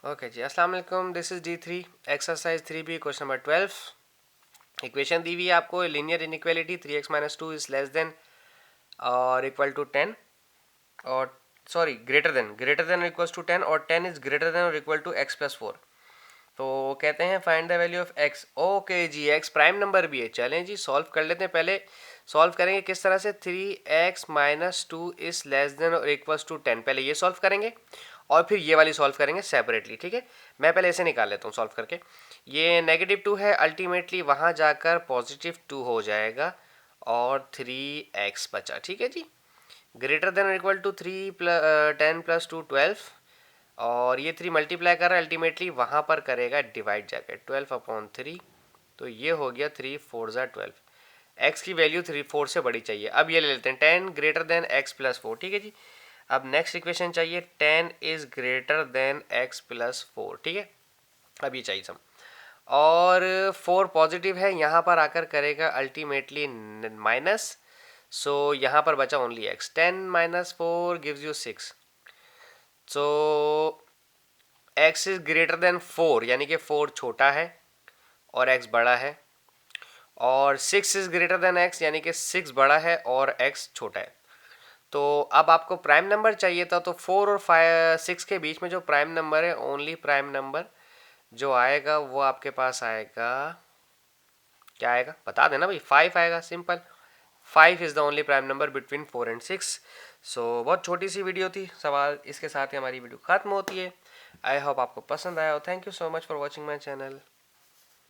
Okay जी, अस्सलाम वालेकुम। This is D3 exercise 3B question number 12। Equation दी हुई है आपको, linear inequality 3x-2 is less than और इक्वल टू 10 और sorry greater than equal to 10 और 10 इज ग्रेटर देन और इक्वल टू x+4। तो कहते हैं find the value of x। Okay जी, x प्राइम नंबर भी है। चलें जी, सॉल्व कर लेते हैं। पहले सॉल्व करेंगे किस तरह से, 3x-2 इज लेस देन और इक्वल टू 10। पहले ये सॉल्व करेंगे और फिर ये वाली सॉल्व करेंगे सेपरेटली, ठीक है। मैं पहले ऐसे निकाल लेता हूँ सॉल्व करके। ये -2 है, अल्टीमेटली वहाँ जाकर +2 हो जाएगा और 3x बचा, ठीक है जी। ग्रेटर देन और इक्वल टू 10 + 2 12 और ये 3 मल्टीप्लाई कर रहा है, अल्टीमेटली वहाँ पर करेगा डिवाइड जाकर 12/3। तो ये हो गया 3 4 ज़ा 12। एक्स की वैल्यू 4 से बड़ी चाहिए। अब ये ले लेते हैं 10 ग्रेटर देन x+4, ठीक है जी। अब नेक्स्ट इक्वेशन चाहिए 10 इज ग्रेटर देन x+4, ठीक है। अब ये चाहिए सम और 4 पॉजिटिव है, यहाँ पर आकर करेगा अल्टीमेटली माइनस। सो यहाँ पर बचा only x। 10 - 4 gives you 6। So x is greater then 4 यानी कि 4 छोटा है और x बड़ा है, और 6 इज ग्रेटर देन x यानी कि 6 बड़ा है और x छोटा है। तो अब आपको प्राइम नंबर चाहिए था, तो 4 और 6 के बीच में जो प्राइम नंबर है, ओनली प्राइम नंबर जो आएगा वो आपके पास आएगा, क्या आएगा बता देना भाई, 5 आएगा, simple. 5 is the only prime number between 4 and 6। सो बहुत छोटी सी वीडियो थी, सवाल इसके साथ ही हमारी वीडियो खत्म होती है। आई होप आपको पसंद आया हो। Thank you so much for watching my channel.